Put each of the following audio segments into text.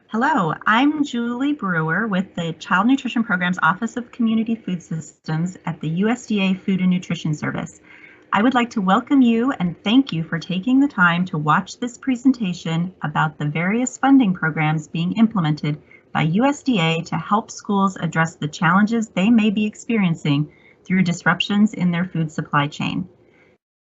Hello, I'm Julie Brewer with the Child Nutrition Program's Office of Community Food Systems at the USDA Food and Nutrition Service. I would like to welcome you and thank you for taking the time to watch this presentation about the various funding programs being implemented by USDA to help schools address the challenges they may be experiencing through disruptions in their food supply chain.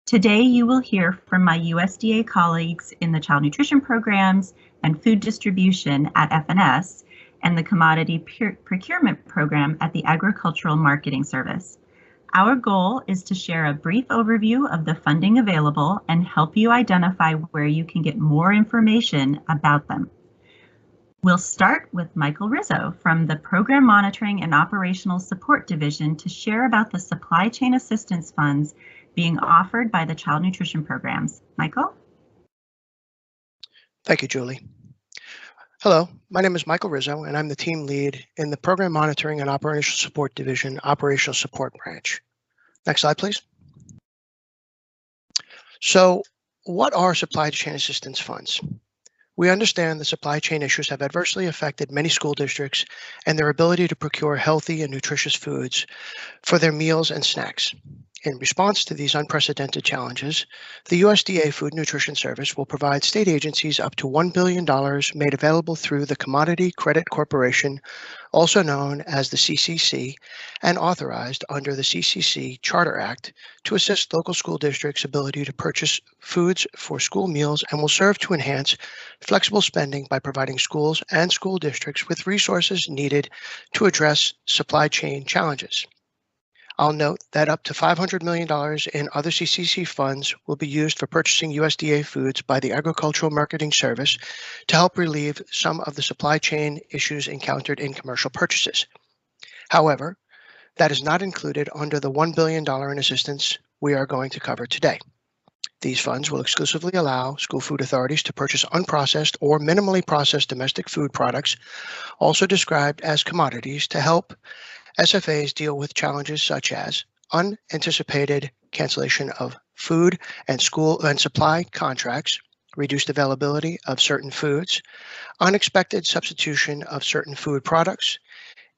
Today, you will hear from my USDA colleagues in the Child Nutrition Programs and Food Distribution at FNS and the Commodity Procurement Program at the Agricultural Marketing Service. Our goal is to share a brief overview of the funding available and help you identify where you can get more information about them. We'll start with Michael Rizzo from the Program Monitoring and Operational Support Division to share about the supply chain assistance funds being offered by the Child Nutrition Programs. Michael? Thank you, Julie. Hello, my name is Michael Rizzo, and I'm the team lead in the Program Monitoring and Operational Support Division, Operational Support Branch. Next slide, please. So, what are supply chain assistance funds? We understand the supply chain issues have adversely affected many school districts and their ability to procure healthy and nutritious foods for their meals and snacks. In response to these unprecedented challenges, the USDA Food Nutrition Service will provide state agencies up to $1 billion made available through the Commodity Credit Corporation, also known as the CCC, and authorized under the CCC Charter Act to assist local school districts' ability to purchase foods for school meals and will serve to enhance flexible spending by providing schools and school districts with resources needed to address supply chain challenges. I'll note that up to $500 million in other CCC funds will be used for purchasing USDA foods by the Agricultural Marketing Service to help relieve some of the supply chain issues encountered in commercial purchases. However, that is not included under the $1 billion in assistance we are going to cover today. These funds will exclusively allow school food authorities to purchase unprocessed or minimally processed domestic food products, also described as commodities, to help SFAs deal with challenges such as unanticipated cancellation of food and school and supply contracts, reduced availability of certain foods, unexpected substitution of certain food products,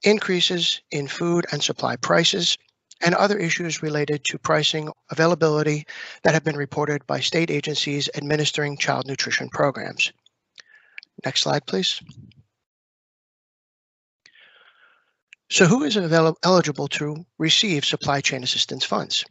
increases in food and supply prices, and other issues related to pricing availability that have been reported by state agencies administering child nutrition programs. Next slide, please. So who is eligible to receive supply chain assistance funds?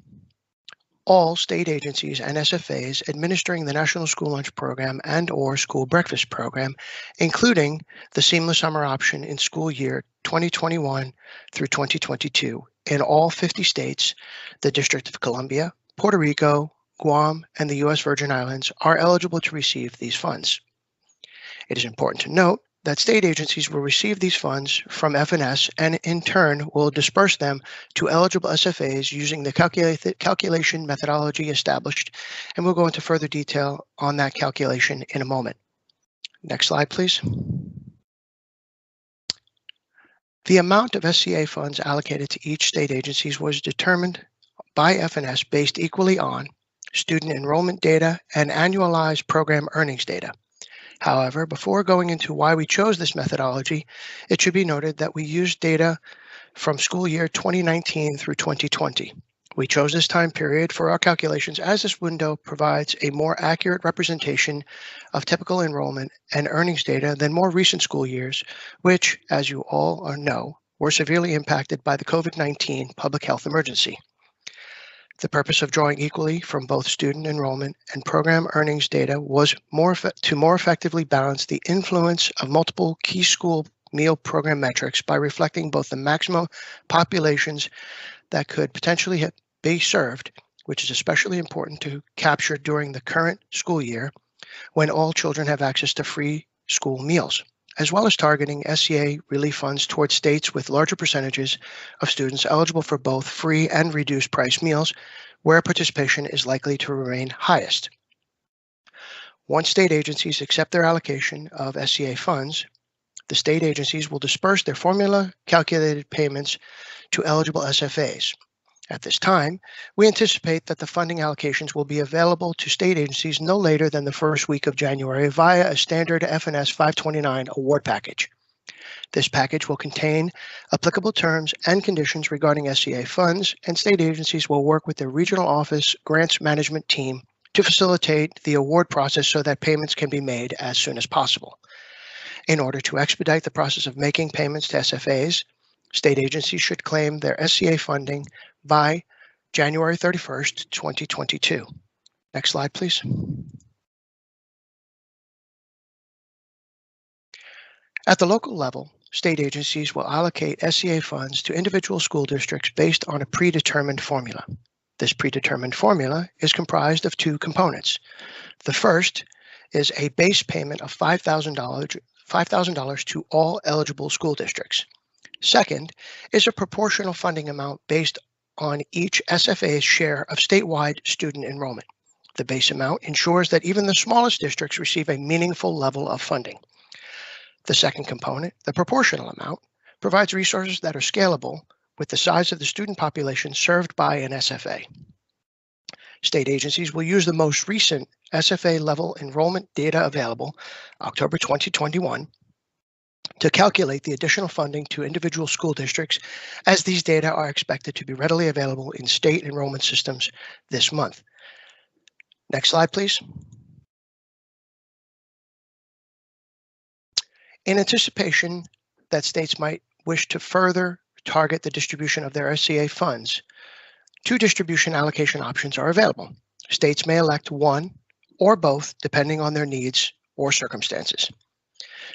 All state agencies and SFAs administering the National School Lunch Program and/or School Breakfast Program, including the Seamless Summer Option in school year 2021 through 2022 in all 50 states, the District of Columbia, Puerto Rico, Guam, and the U.S. Virgin Islands are eligible to receive these funds. It is important to note that state agencies will receive these funds from FNS and in turn will disperse them to eligible SFAs using the calculation methodology established, and we'll go into further detail on that calculation in a moment. Next slide, please. The amount of SCA funds allocated to each state agencies was determined by FNS based equally on student enrollment data and annualized program earnings data. However, before going into why we chose this methodology, it should be noted that we used data from school year 2019 through 2020. We chose this time period for our calculations as this window provides a more accurate representation of typical enrollment and earnings data than more recent school years, which, as you all know, were severely impacted by the COVID-19 public health emergency. The purpose of drawing equally from both student enrollment and program earnings data was to more effectively balance the influence of multiple key school meal program metrics by reflecting both the maximum populations that could potentially be served, which is especially important to capture during the current school year when all children have access to free school meals, as well as targeting SCA relief funds towards states with larger percentages of students eligible for both free and reduced price meals, where participation is likely to remain highest. Once state agencies accept their allocation of SCA funds, the state agencies will disperse their formula calculated payments to eligible SFAs. At this time, we anticipate that the funding allocations will be available to state agencies no later than the first week of January via a standard FNS 529 award package. This package will contain applicable terms and conditions regarding SCA funds, and state agencies will work with their regional office grants management team to facilitate the award process so that payments can be made as soon as possible. In order to expedite the process of making payments to SFAs, state agencies should claim their SCA funding by January 31st, 2022. Next slide, please. At the local level, state agencies will allocate SCA funds to individual school districts based on a predetermined formula. This predetermined formula is comprised of two components. The first is a base payment of $5,000 to all eligible school districts. Second is a proportional funding amount based on each SFA's share of statewide student enrollment. The base amount ensures that even the smallest districts receive a meaningful level of funding. The second component, the proportional amount, provides resources that are scalable with the size of the student population served by an SFA. State agencies will use the most recent SFA level enrollment data available, October 2021, to calculate the additional funding to individual school districts, as these data are expected to be readily available in state enrollment systems this month. Next slide, please. In anticipation that states might wish to further target the distribution of their SCA funds, two distribution allocation options are available. States may elect one or both depending on their needs or circumstances.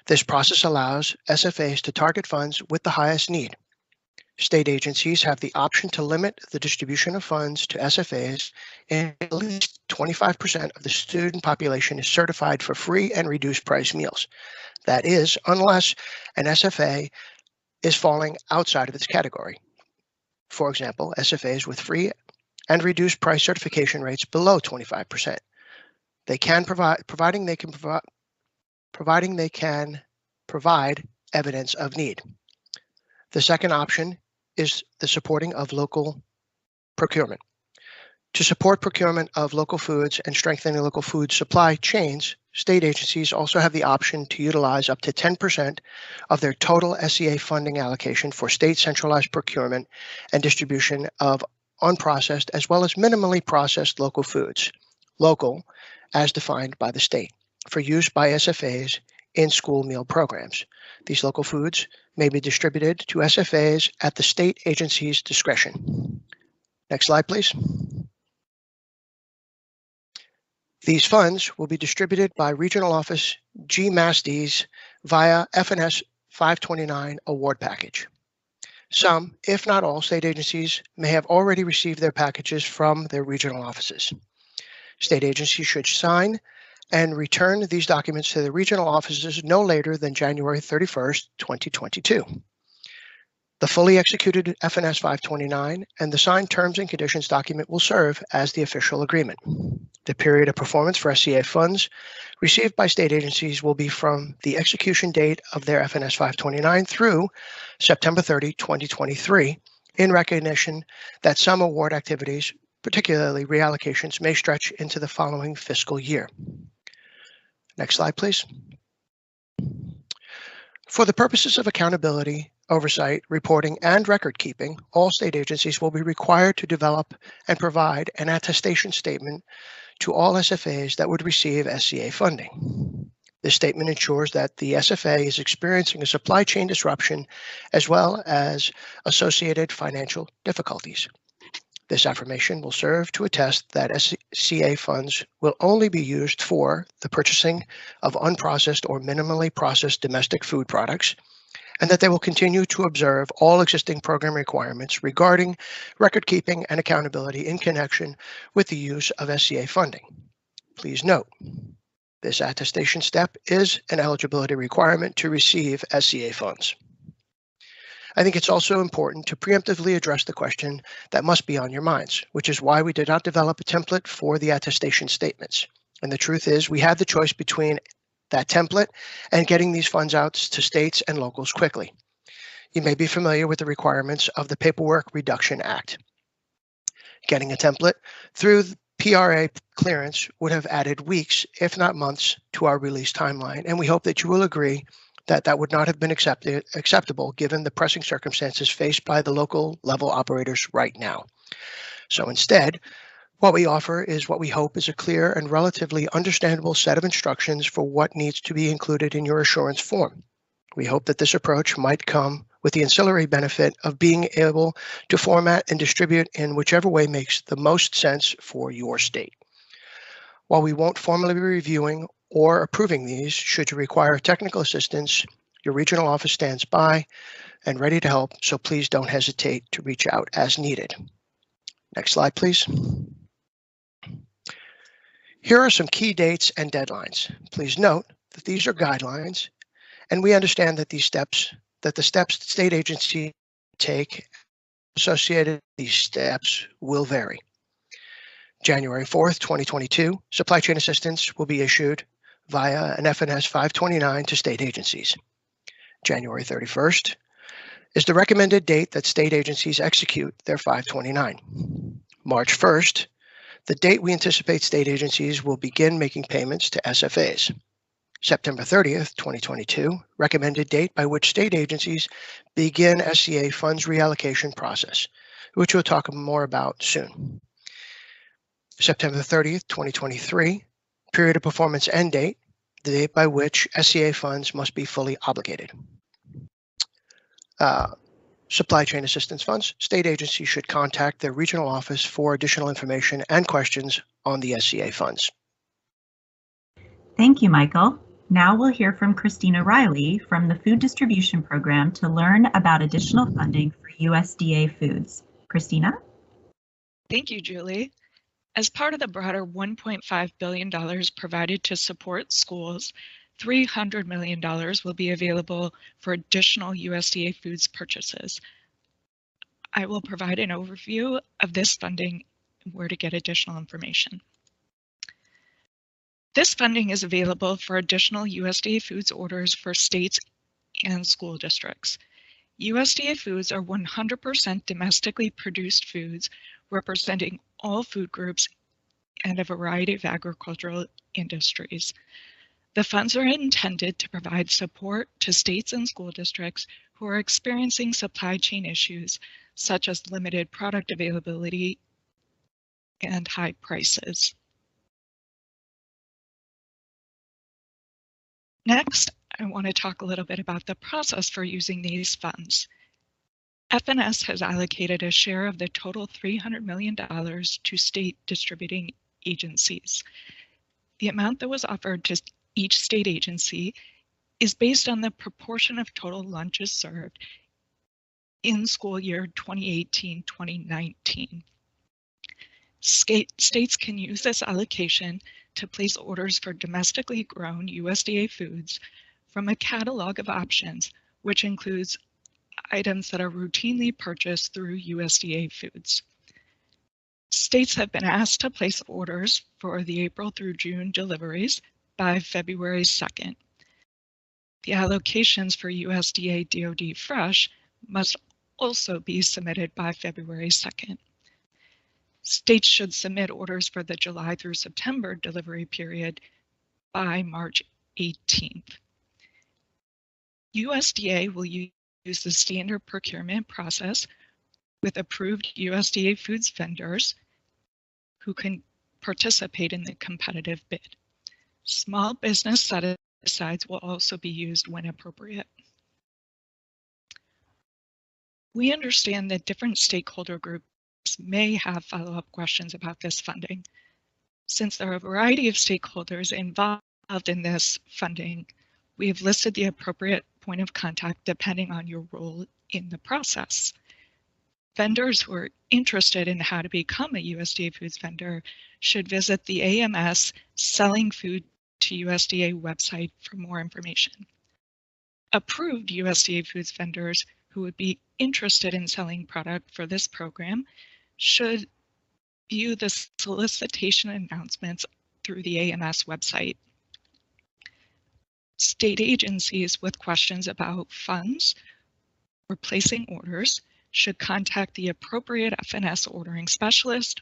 This process allows SFAs to target funds with the highest need. State agencies have the option to limit the distribution of funds to SFAs if at least 25% of the student population is certified for free and reduced price meals. That is, unless an SFA is falling outside of its category. For example, SFAs with free and reduced price certification rates below 25%. They can provide, providing they can provide evidence of need. The second option is the supporting of local procurement. To support procurement of local foods and strengthening local food supply chains, state agencies also have the option to utilize up to 10% of their total SCA funding allocation for state centralized procurement and distribution of unprocessed as well as minimally processed local foods, local as defined by the state, for use by SFAs in school meal programs. These local foods may be distributed to SFAs at the state agency's discretion. Next slide, please. These funds will be distributed by Regional Office GMASDs via FNS 529 award package. Some, if not all, state agencies may have already received their packages from their regional offices. State agencies should sign and return these documents to the regional offices no later than January 31st, 2022. The fully executed FNS 529 and the signed terms and conditions document will serve as the official agreement. The period of performance for SCA funds received by state agencies will be from the execution date of their FNS 529 through September 30, 2023, in recognition that some award activities, particularly reallocations, may stretch into the following fiscal year. Next slide, please. For the purposes of accountability, oversight, reporting, and record keeping, all state agencies will be required to develop and provide an attestation statement to all SFAs that would receive SCA funding. This statement ensures that the SFA is experiencing a supply chain disruption as well as associated financial difficulties. This affirmation will serve to attest that SCA funds will only be used for the purchasing of unprocessed or minimally processed domestic food products, and that they will continue to observe all existing program requirements regarding record keeping and accountability in connection with the use of SCA funding. Please note, this attestation step is an eligibility requirement to receive SCA funds. I think it's also important to preemptively address the question that must be on your minds, which is why we did not develop a template for the attestation statements. And the truth is, we had the choice between that template and getting these funds out to states and locals quickly. You may be familiar with the requirements of the Paperwork Reduction Act. Getting a template through the PRA clearance would have added weeks, if not months, to our release timeline, and we hope that you will agree that that would not have been acceptable given the pressing circumstances faced by the local level operators right now. So instead, what we offer is what we hope is a clear and relatively understandable set of instructions for what needs to be included in your assurance form. We hope that this approach might come with the ancillary benefit of being able to format and distribute in whichever way makes the most sense for your state. While we won't formally be reviewing or approving these, should you require technical assistance, your regional office stands by and ready to help, so please don't hesitate to reach out as needed. Next slide, please. Here are some key dates and deadlines. Please note that these are guidelines, and we understand that the steps state agencies take associated with these steps will vary. January 4th, 2022, supply chain assistance will be issued via an FNS 529 to state agencies. January 31st is the recommended date that state agencies execute their 529. March 1st, the date we anticipate state agencies will begin making payments to SFAs. September 30th, 2022, recommended date by which state agencies begin SCA funds reallocation process, which we'll talk more about soon. September 30th, 2023, period of performance end date, the date by which SCA funds must be fully obligated. Supply chain assistance funds, state agencies should contact their regional office for additional information and questions on the SCA funds. Thank you, Michael. Now we'll hear from Christina Riley from the Food Distribution Program to learn about additional funding for USDA foods. Christina? Thank you, Julie. As part of the broader $1.5 billion provided to support schools, $300 million will be available for additional USDA foods purchases. I will provide an overview of this funding and where to get additional information. This funding is available for additional USDA foods orders for states and school districts. USDA foods are 100% domestically produced foods representing all food groups and a variety of agricultural industries. The funds are intended to provide support to states and school districts who are experiencing supply chain issues, such as limited product availability and high prices. Next, I want to talk a little bit about the process for using these funds. FNS has allocated a share of the total $300 million to state distributing agencies. The amount that was offered to each state agency is based on the proportion of total lunches served in school year 2018-2019. States can use this allocation to place orders for domestically grown USDA foods from a catalog of options, which includes items that are routinely purchased through USDA foods. States have been asked to place orders for the April through June deliveries by February 2nd. The allocations for USDA DoD Fresh must also be submitted by February 2nd. States should submit orders for the July through September delivery period by March 18th. USDA will use the standard procurement process with approved USDA foods vendors who can participate in the competitive bid. Small business set-asides will also be used when appropriate. We understand that different stakeholder groups may have follow-up questions about this funding. Since there are a variety of stakeholders involved in this funding, we have listed the appropriate point of contact depending on your role in the process. Vendors who are interested in how to become a USDA foods vendor should visit the AMS Selling Food to USDA website for more information. Approved USDA foods vendors who would be interested in selling product for this program should view the solicitation announcements through the AMS website. State agencies with questions about funds or placing orders should contact the appropriate FNS ordering specialist,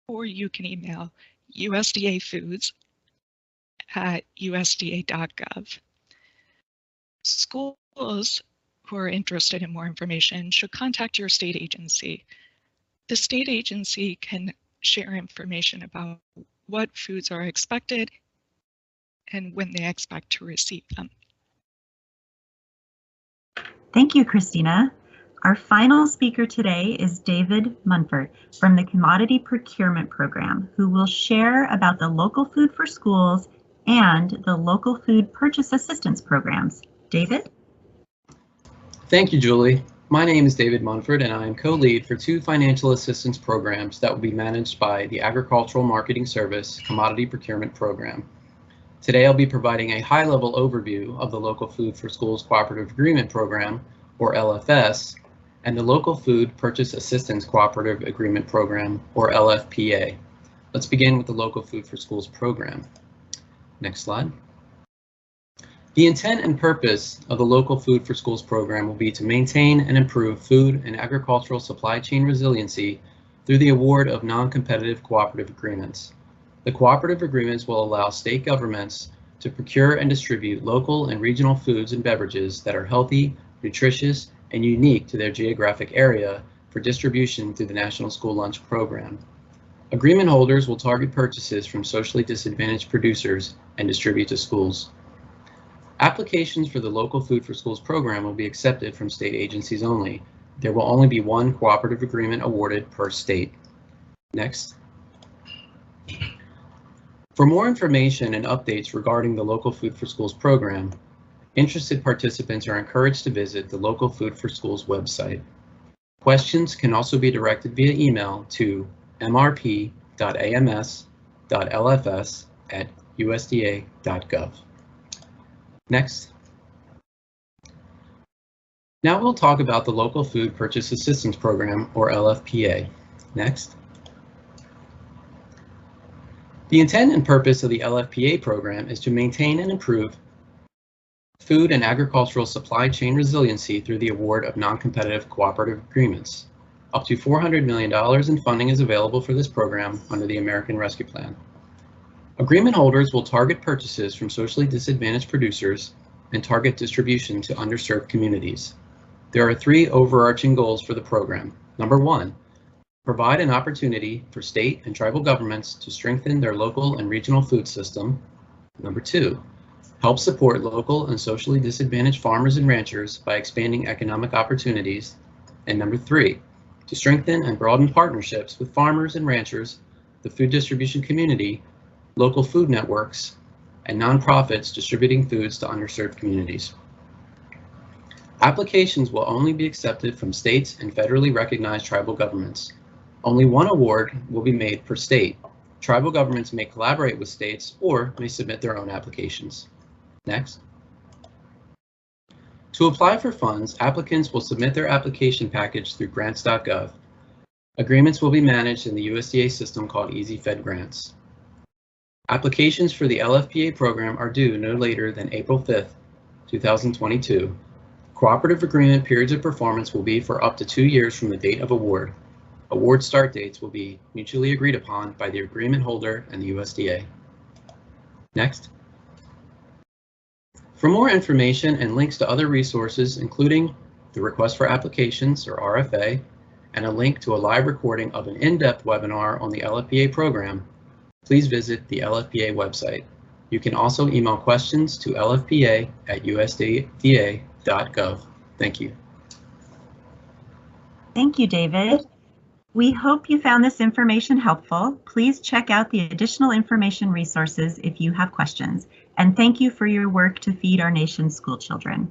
or you can email USDA Foods at usda.gov. Schools who are interested in more information should contact your state agency. The state agency can share information about what foods are expected and when they expect to receive them. Thank you, Christina. Our final speaker today is David Munford from the Commodity Procurement Program, who will share about the Local Food for Schools and the Local Food Purchase Assistance Programs. David? Thank you, Julie. My name is David Munford, and I am co-lead for 2 financial assistance programs that will be managed by the Agricultural Marketing Service Commodity Procurement Program. Today, I'll be providing a high-level overview of the Local Food for Schools Cooperative Agreement Program, or LFS, and the Local Food Purchase Assistance Cooperative Agreement Program, or LFPA. Let's begin with the Local Food for Schools program. Next slide. The intent and purpose of the Local Food for Schools program will be to maintain and improve food and agricultural supply chain resiliency through the award of non-competitive cooperative agreements. The cooperative agreements will allow state governments to procure and distribute local and regional foods and beverages that are healthy, nutritious, and unique to their geographic area for distribution through the National School Lunch Program. Agreement holders will target purchases from socially disadvantaged producers and distribute to schools. Applications for the Local Food for Schools program will be accepted from state agencies only. There will only be 1 cooperative agreement awarded per state. Next. For more information and updates regarding the Local Food for Schools program, interested participants are encouraged to visit the Local Food for Schools website. Questions can also be directed via email to mrp.ams.lfs@usda.gov. Next. Now we'll talk about the Local Food Purchase Assistance Program, or LFPA. Next. The intent and purpose of the LFPA program is to maintain and improve food and agricultural supply chain resiliency through the award of non-competitive cooperative agreements. Up to $400 million in funding is available for this program under the American Rescue Plan. Agreement holders will target purchases from socially disadvantaged producers and target distribution to underserved communities. There are 3 overarching goals for the program. Number 1, provide an opportunity for state and tribal governments to strengthen their local and regional food system. Number 2, help support local and socially disadvantaged farmers and ranchers by expanding economic opportunities. And number 3, to strengthen and broaden partnerships with farmers and ranchers, the food distribution community, local food networks, and nonprofits distributing foods to underserved communities. Applications will only be accepted from states and federally recognized tribal governments. Only 1 award will be made per state. Tribal governments may collaborate with states or may submit their own applications. Next. To apply for funds, applicants will submit their application package through grants.gov. Agreements will be managed in the USDA system called EasyFed Grants. Applications for the LFPA program are due no later than April 5th, 2022. Cooperative agreement periods of performance will be for up to 2 years from the date of award. Award start dates will be mutually agreed upon by the agreement holder and the USDA. Next. For more information and links to other resources, including the request for applications, or RFA, and a link to a live recording of an in-depth webinar on the LFPA program, please visit the LFPA website. You can also email questions to lfpa@usda.gov. Thank you. Thank you, David. We hope you found this information helpful. Please check out the additional information resources if you have questions. And thank you for your work to feed our nation's school children.